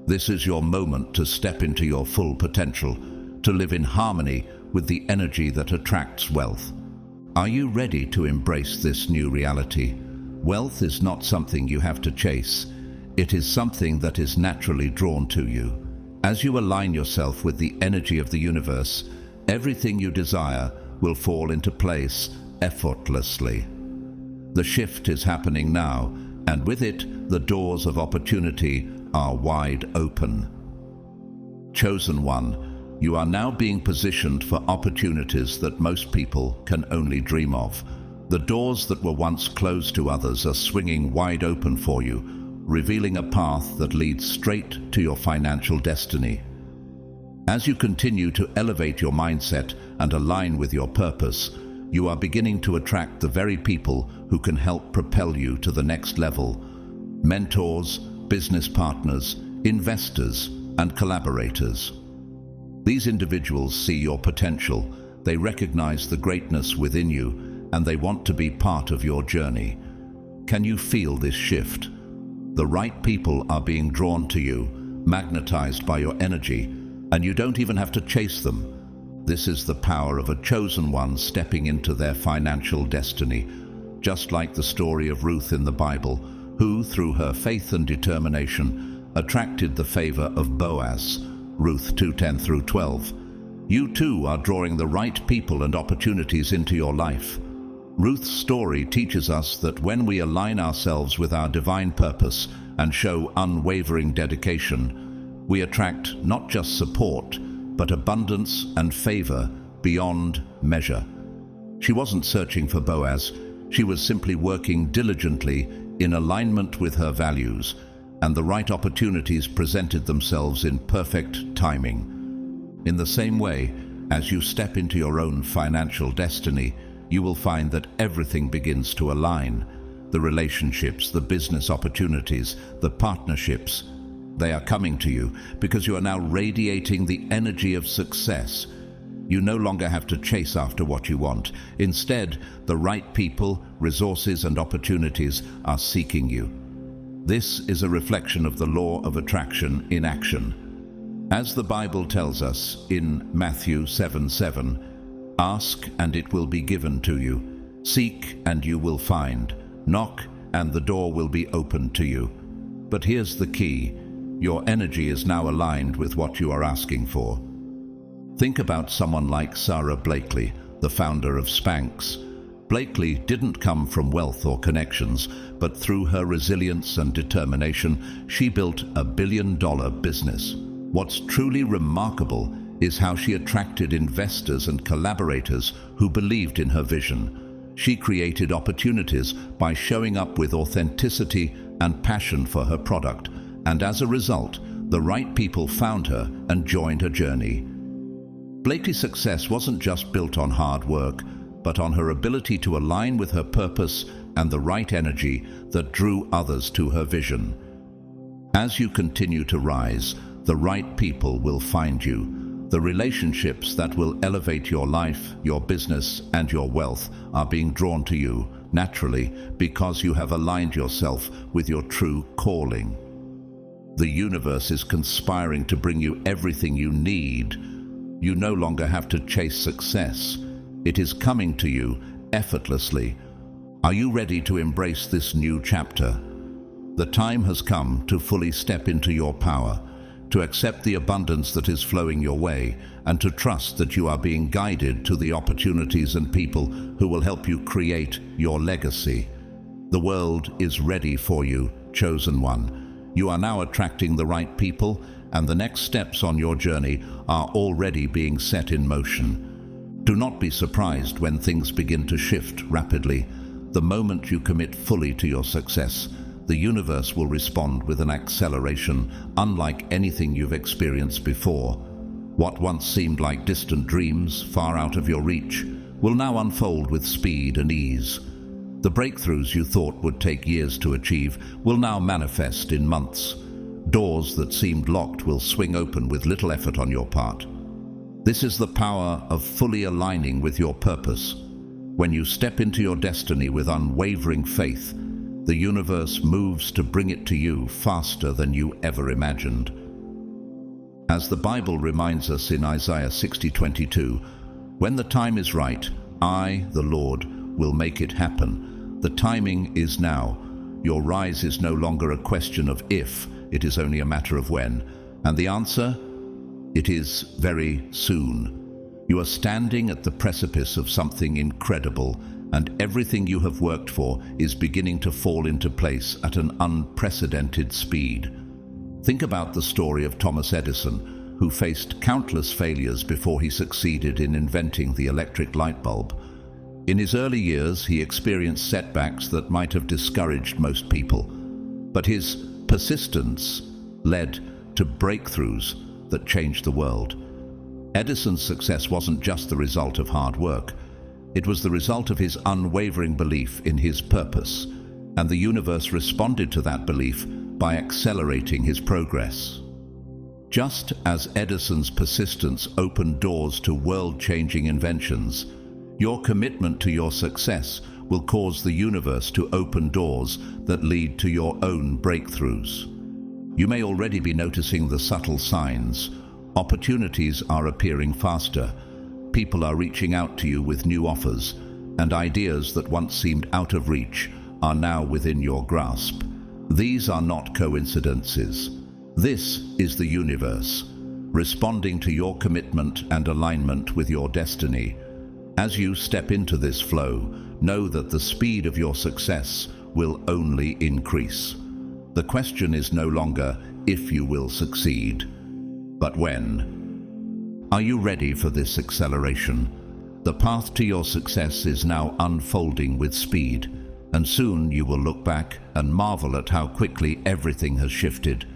This is your moment to step into your full potential, to live in harmony with the energy that attracts wealth. Are you ready to embrace this new reality? Wealth is not something you have to chase. It is something that is naturally drawn to you. As you align yourself with the energy of the universe, everything you desire will fall into place effortlessly. The shift is happening now, and with it, the doors of opportunity are wide open. Chosen one, you are now being positioned for opportunities that most people can only dream of. The doors that were once closed to others are swinging wide open for you, revealing a path that leads straight to your financial destiny. As you continue to elevate your mindset and align with your purpose, you are beginning to attract the very people who can help propel you to the next level. Mentors, business partners, investors, and collaborators. These individuals see your potential, they recognize the greatness within you, and they want to be part of your journey. Can you feel this shift? The right people are being drawn to you, magnetized by your energy, and you don't even have to chase them. This is the power of a chosen one stepping into their financial destiny, just like the story of Ruth in the Bible, who, through her faith and determination, attracted the favor of Boaz. Ruth 2:10 through 12. You too are drawing the right people and opportunities into your life. Ruth's story teaches us that when we align ourselves with our divine purpose and show unwavering dedication, we attract not just support, but abundance and favor beyond measure. She wasn't searching for Boaz, she was simply working diligently in alignment with her values, and the right opportunities presented themselves in perfect timing. In the same way, as you step into your own financial destiny, you will find that everything begins to align. The relationships, the business opportunities, the partnerships, they are coming to you because you are now radiating the energy of success. You no longer have to chase after what you want. Instead, the right people, resources, and opportunities are seeking you. This is a reflection of the law of attraction in action. As the Bible tells us in Matthew 7:7, "Ask and it will be given to you. Seek and you will find. Knock and the door will be opened to you." But here's the key. Your energy is now aligned with what you are asking for. Think about someone like Sarah Blakely, the founder of Spanx. Blakely didn't come from wealth or connections, but through her resilience and determination, she built a billion-dollar business. What's truly remarkable is how she attracted investors and collaborators who believed in her vision. She created opportunities by showing up with authenticity and passion for her product, and as a result, the right people found her and joined her journey. Blakely's success wasn't just built on hard work, but on her ability to align with her purpose and the right energy that drew others to her vision. As you continue to rise, the right people will find you. The relationships that will elevate your life, your business, and your wealth are being drawn to you naturally because you have aligned yourself with your true calling. The universe is conspiring to bring you everything you need. You no longer have to chase success. It is coming to you effortlessly. Are you ready to embrace this new chapter? The time has come to fully step into your power, to accept the abundance that is flowing your way, and to trust that you are being guided to the opportunities and people who will help you create your legacy. The world is ready for you, chosen one. You are now attracting the right people, and the next steps on your journey are already being set in motion. Do not be surprised when things begin to shift rapidly. The moment you commit fully to your success, the universe will respond with an acceleration unlike anything you've experienced before. What once seemed like distant dreams, far out of your reach, will now unfold with speed and ease. The breakthroughs you thought would take years to achieve will now manifest in months. Doors that seemed locked will swing open with little effort on your part. This is the power of fully aligning with your purpose. When you step into your destiny with unwavering faith, the universe moves to bring it to you faster than you ever imagined. As the Bible reminds us in Isaiah 60:22, "When the time is right, I, the Lord, will make it happen." The timing is now. Your rise is no longer a question of if, it is only a matter of when. And the answer? It is very soon. You are standing at the precipice of something incredible, and everything you have worked for is beginning to fall into place at an unprecedented speed. Think about the story of Thomas Edison, who faced countless failures before he succeeded in inventing the electric light bulb. In his early years, he experienced setbacks that might have discouraged most people, but his persistence led to breakthroughs that changed the world. Edison's success wasn't just the result of hard work. It was the result of his unwavering belief in his purpose, and the universe responded to that belief by accelerating his progress. Just as Edison's persistence opened doors to world-changing inventions, your commitment to your success will cause the universe to open doors that lead to your own breakthroughs. You may already be noticing the subtle signs. Opportunities are appearing faster. People are reaching out to you with new offers, and ideas that once seemed out of reach are now within your grasp. These are not coincidences. This is the universe, responding to your commitment and alignment with your destiny. As you step into this flow, know that the speed of your success will only increase. The question is no longer if you will succeed, but when. Are you ready for this acceleration? The path to your success is now unfolding with speed, and soon you will look back and marvel at how quickly everything has shifted.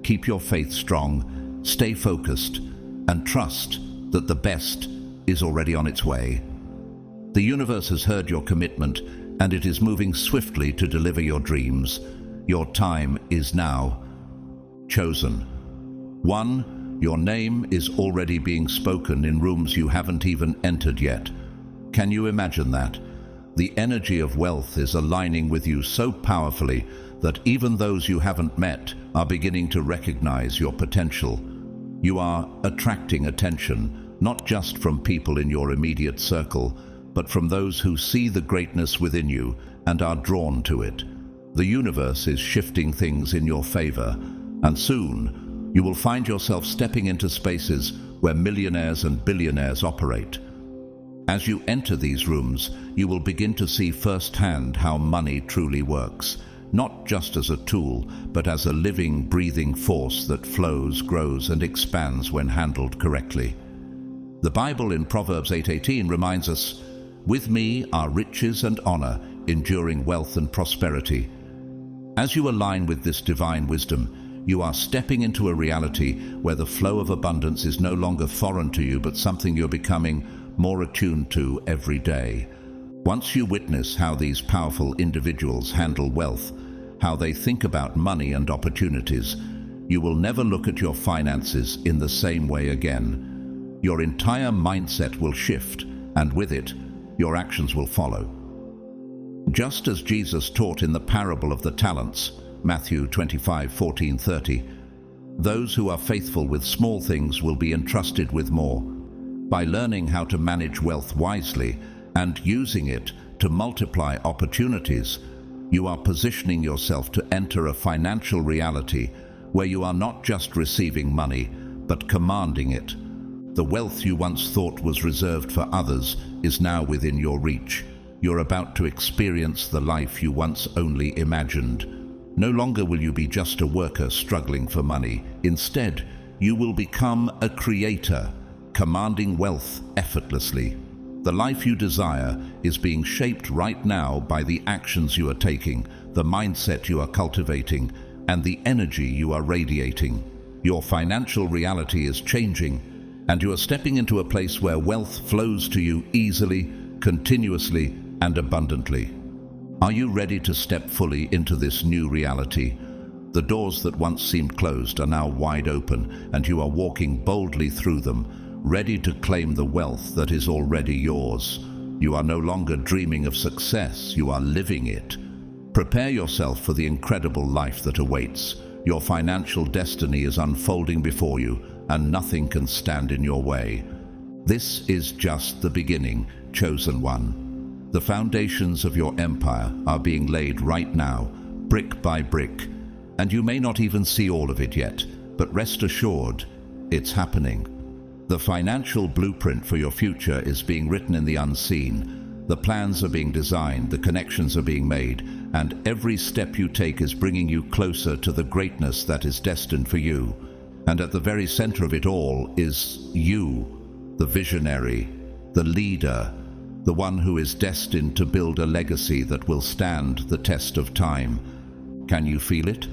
Keep your faith strong, stay focused, and trust that the best is already on its way. The universe has heard your commitment, and it is moving swiftly to deliver your dreams. Your time is now. Chosen. 1. Your name is already being spoken in rooms you haven't even entered yet. Can you imagine that? The energy of wealth is aligning with you so powerfully that even those you haven't met are beginning to recognize your potential. You are attracting attention, not just from people in your immediate circle, but from those who see the greatness within you and are drawn to it. The universe is shifting things in your favor, and soon you will find yourself stepping into spaces where millionaires and billionaires operate. As you enter these rooms, you will begin to see firsthand how money truly works, not just as a tool, but as a living, breathing force that flows, grows, and expands when handled correctly. The Bible in Proverbs 8:18 reminds us, "With me are riches and honor, enduring wealth and prosperity." As you align with this divine wisdom, you are stepping into a reality where the flow of abundance is no longer foreign to you, but something you're becoming more attuned to every day. Once you witness how these powerful individuals handle wealth, how they think about money and opportunities, you will never look at your finances in the same way again. Your entire mindset will shift, and with it, your actions will follow. Just as Jesus taught in the parable of the talents, Matthew 25:14-30, those who are faithful with small things will be entrusted with more. By learning how to manage wealth wisely and using it to multiply opportunities, you are positioning yourself to enter a financial reality where you are not just receiving money, but commanding it. The wealth you once thought was reserved for others is now within your reach. You're about to experience the life you once only imagined. No longer will you be just a worker struggling for money. Instead, you will become a creator, commanding wealth effortlessly. The life you desire is being shaped right now by the actions you are taking, the mindset you are cultivating, and the energy you are radiating. Your financial reality is changing, and you are stepping into a place where wealth flows to you easily, continuously, and abundantly. Are you ready to step fully into this new reality? The doors that once seemed closed are now wide open, and you are walking boldly through them, ready to claim the wealth that is already yours. You are no longer dreaming of success, you are living it. Prepare yourself for the incredible life that awaits. Your financial destiny is unfolding before you, and nothing can stand in your way. This is just the beginning, chosen one. The foundations of your empire are being laid right now, brick by brick, and you may not even see all of it yet, but rest assured, it's happening. The financial blueprint for your future is being written in the unseen. The plans are being designed, the connections are being made, and every step you take is bringing you closer to the greatness that is destined for you. And at the very center of it all is you, the visionary, the leader, the one who is destined to build a legacy that will stand the test of time. Can you feel it?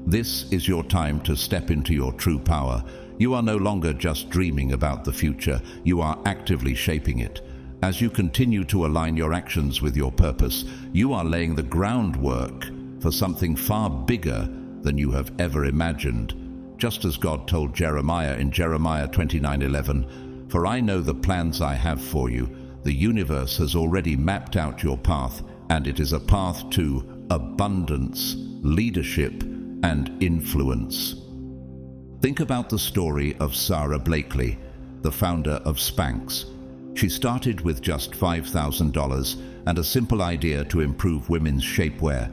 This is your time to step into your true power. You are no longer just dreaming about the future, you are actively shaping it. As you continue to align your actions with your purpose, you are laying the groundwork for something far bigger than you have ever imagined. Just as God told Jeremiah in Jeremiah 29:11, "For I know the plans I have for you." The universe has already mapped out your path, and it is a path to abundance, leadership, and influence. Think about the story of Sarah Blakely, the founder of Spanx. She started with just $5,000 and a simple idea to improve women's shapewear,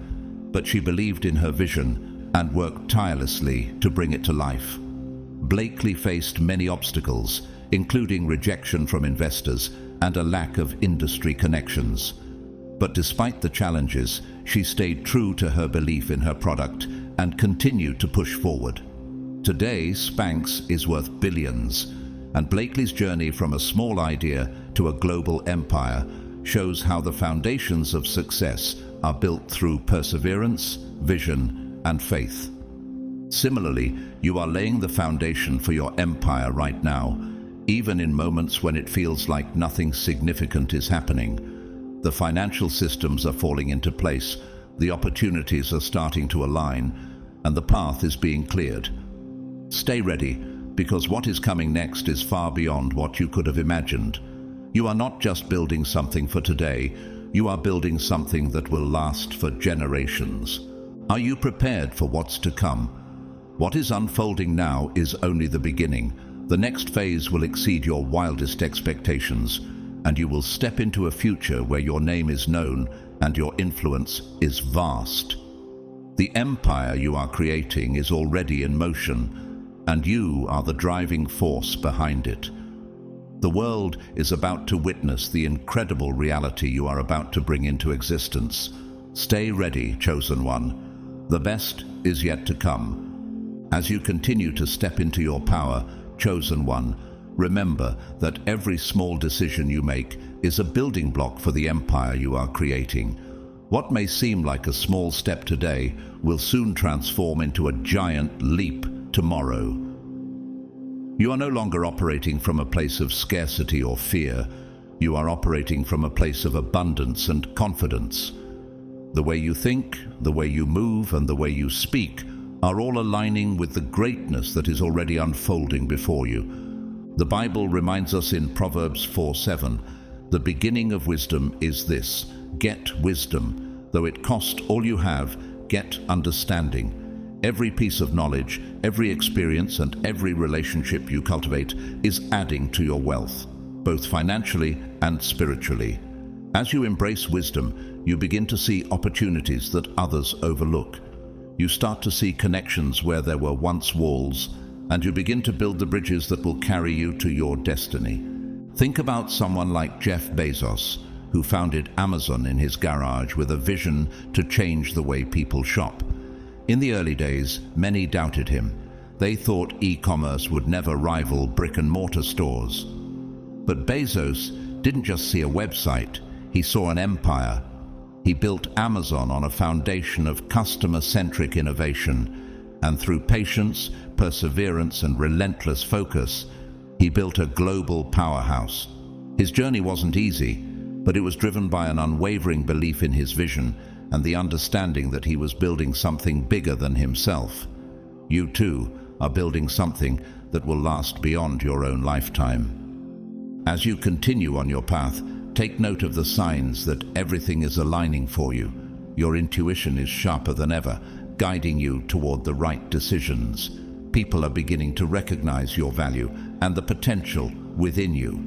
but she believed in her vision and worked tirelessly to bring it to life. Blakely faced many obstacles, including rejection from investors and a lack of industry connections. But despite the challenges, she stayed true to her belief in her product and continued to push forward. Today, Spanx is worth billions, and Blakely's journey from a small idea to a global empire shows how the foundations of success are built through perseverance, vision, and faith. Similarly, you are laying the foundation for your empire right now, even in moments when it feels like nothing significant is happening. The financial systems are falling into place, the opportunities are starting to align, and the path is being cleared. Stay ready, because what is coming next is far beyond what you could have imagined. You are not just building something for today, you are building something that will last for generations. Are you prepared for what's to come? What is unfolding now is only the beginning. The next phase will exceed your wildest expectations, and you will step into a future where your name is known and your influence is vast. The empire you are creating is already in motion, and you are the driving force behind it. The world is about to witness the incredible reality you are about to bring into existence. Stay ready, chosen one. The best is yet to come. As you continue to step into your power, chosen one, remember that every small decision you make is a building block for the empire you are creating. What may seem like a small step today will soon transform into a giant leap tomorrow. You are no longer operating from a place of scarcity or fear. You are operating from a place of abundance and confidence. The way you think, the way you move, and the way you speak are all aligning with the greatness that is already unfolding before you. The Bible reminds us in Proverbs 4:7, "The beginning of wisdom is this, get wisdom. Though it cost all you have, get understanding." Every piece of knowledge, every experience, and every relationship you cultivate is adding to your wealth, both financially and spiritually. As you embrace wisdom, you begin to see opportunities that others overlook. You start to see connections where there were once walls, and you begin to build the bridges that will carry you to your destiny. Think about someone like Jeff Bezos, who founded Amazon in his garage with a vision to change the way people shop. In the early days, many doubted him. They thought e-commerce would never rival brick-and-mortar stores. But Bezos didn't just see a website, he saw an empire. He built Amazon on a foundation of customer-centric innovation, and through patience, perseverance, and relentless focus, he built a global powerhouse. His journey wasn't easy, but it was driven by an unwavering belief in his vision and the understanding that he was building something bigger than himself. You too are building something that will last beyond your own lifetime. As you continue on your path, take note of the signs that everything is aligning for you. Your intuition is sharper than ever, guiding you toward the right decisions. People are beginning to recognize your value and the potential within you,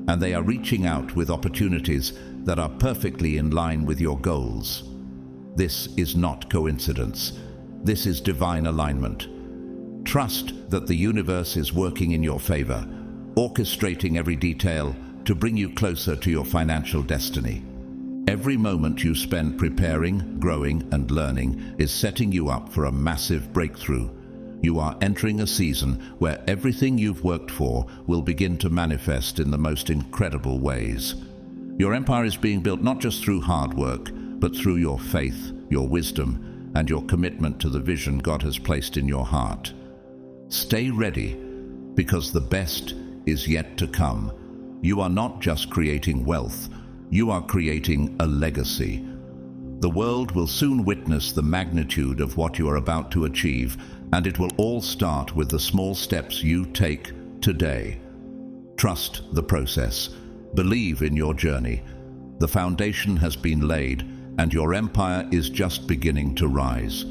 and they are reaching out with opportunities that are perfectly in line with your goals. This is not coincidence. This is divine alignment. Trust that the universe is working in your favor. orchestrating every detail to bring you closer to your financial destiny. Every moment you spend preparing, growing, and learning is setting you up for a massive breakthrough. You are entering a season where everything you've worked for will begin to manifest in the most incredible ways. Your empire is being built not just through hard work, but through your faith, your wisdom, and your commitment to the vision God has placed in your heart. Stay ready, because the best is yet to come. You are not just creating wealth, you are creating a legacy. The world will soon witness the magnitude of what you are about to achieve, and it will all start with the small steps you take today. Trust the process. Believe in your journey. The foundation has been laid, and your empire is just beginning to rise.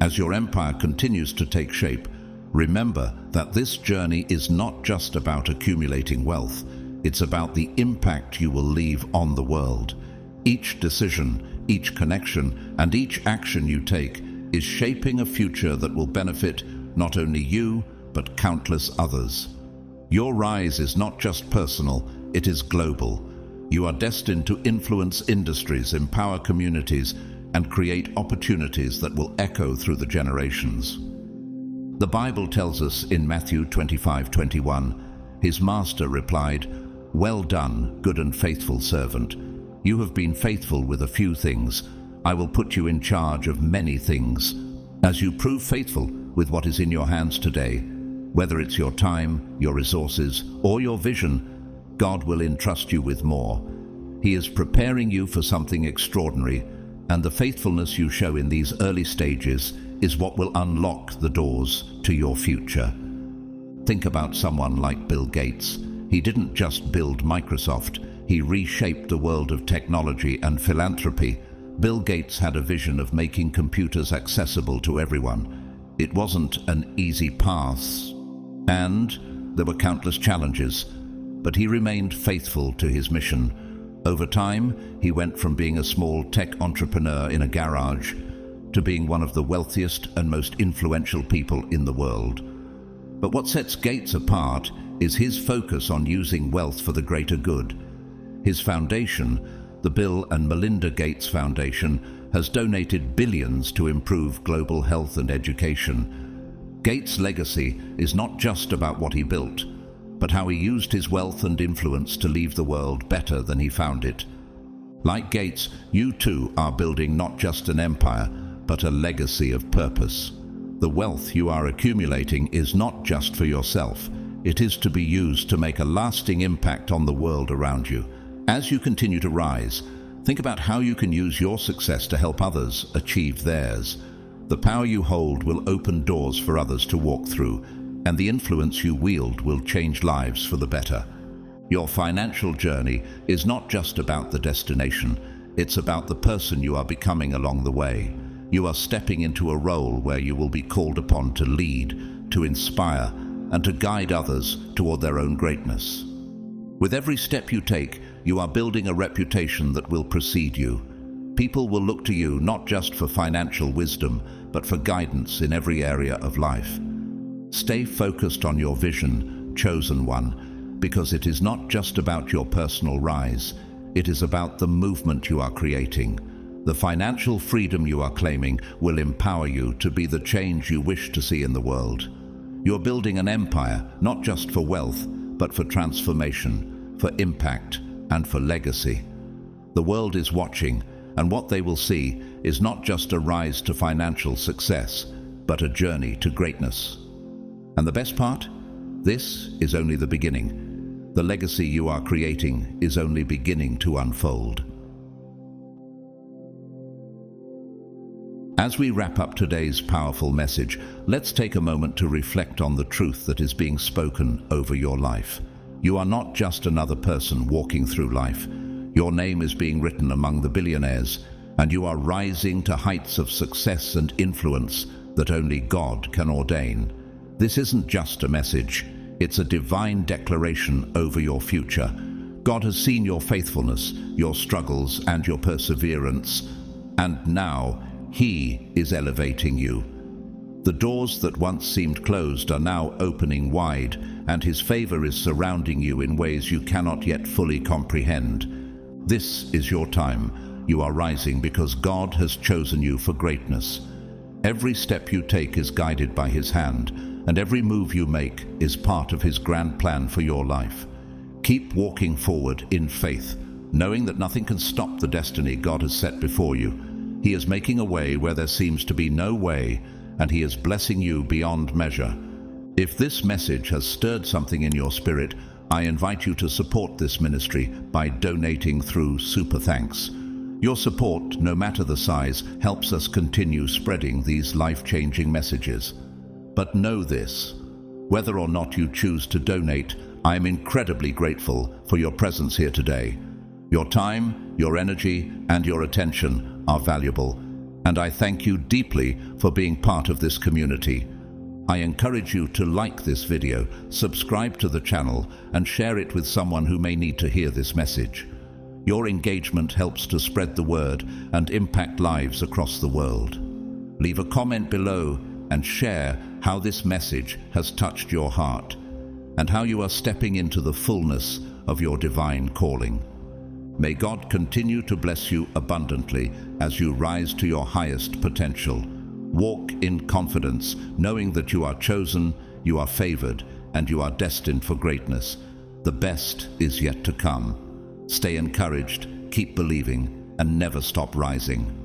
As your empire continues to take shape, remember that this journey is not just about accumulating wealth. It's about the impact you will leave on the world. Each decision, each connection, and each action you take is shaping a future that will benefit not only you, but countless others. Your rise is not just personal, it is global. You are destined to influence industries, empower communities, and create opportunities that will echo through the generations. The Bible tells us in Matthew 25:21, his master replied, "Well done, good and faithful servant. You have been faithful with a few things. I will put you in charge of many things." As you prove faithful with what is in your hands today, whether it's your time, your resources, or your vision, God will entrust you with more. He is preparing you for something extraordinary, and the faithfulness you show in these early stages is what will unlock the doors to your future. Think about someone like Bill Gates. He didn't just build Microsoft, he reshaped the world of technology and philanthropy. Bill Gates had a vision of making computers accessible to everyone. It wasn't an easy path, and there were countless challenges, but he remained faithful to his mission. Over time, he went from being a small tech entrepreneur in a garage to being one of the wealthiest and most influential people in the world. But what sets Gates apart is his focus on using wealth for the greater good. His foundation, the Bill and Melinda Gates Foundation, has donated billions to improve global health and education. Gates' legacy is not just about what he built, but how he used his wealth and influence to leave the world better than he found it. Like Gates, you too are building not just an empire, but a legacy of purpose. The wealth you are accumulating is not just for yourself. It is to be used to make a lasting impact on the world around you. As you continue to rise, think about how you can use your success to help others achieve theirs. The power you hold will open doors for others to walk through, and the influence you wield will change lives for the better. Your financial journey is not just about the destination, it's about the person you are becoming along the way. You are stepping into a role where you will be called upon to lead, to inspire, and to guide others toward their own greatness. With every step you take, you are building a reputation that will precede you. People will look to you not just for financial wisdom, but for guidance in every area of life. Stay focused on your vision, chosen one, because it is not just about your personal rise, it is about the movement you are creating. The financial freedom you are claiming will empower you to be the change you wish to see in the world. You're building an empire, not just for wealth, but for transformation, for impact, and for legacy. The world is watching, and what they will see is not just a rise to financial success, but a journey to greatness. And the best part? This is only the beginning. The legacy you are creating is only beginning to unfold. As we wrap up today's powerful message, let's take a moment to reflect on the truth that is being spoken over your life. You are not just another person walking through life. Your name is being written among the billionaires, and you are rising to heights of success and influence that only God can ordain. This isn't just a message, it's a divine declaration over your future. God has seen your faithfulness, your struggles, and your perseverance, and now He is elevating you. The doors that once seemed closed are now opening wide, and His favor is surrounding you in ways you cannot yet fully comprehend. This is your time. You are rising because God has chosen you for greatness. Every step you take is guided by His hand, and every move you make is part of His grand plan for your life. Keep walking forward in faith, knowing that nothing can stop the destiny God has set before you. He is making a way where there seems to be no way, and He is blessing you beyond measure. If this message has stirred something in your spirit, I invite you to support this ministry by donating through Super Thanks. Your support, no matter the size, helps us continue spreading these life-changing messages. But know this: whether or not you choose to donate, I am incredibly grateful for your presence here today. Your time, your energy, and your attention are valuable, and I thank you deeply for being part of this community. I encourage you to like this video, subscribe to the channel, and share it with someone who may need to hear this message. Your engagement helps to spread the word and impact lives across the world. Leave a comment below and share how this message has touched your heart and how you are stepping into the fullness of your divine calling. May God continue to bless you abundantly as you rise to your highest potential. Walk in confidence, knowing that you are chosen, you are favored, and you are destined for greatness. The best is yet to come. Stay encouraged, keep believing, and never stop rising.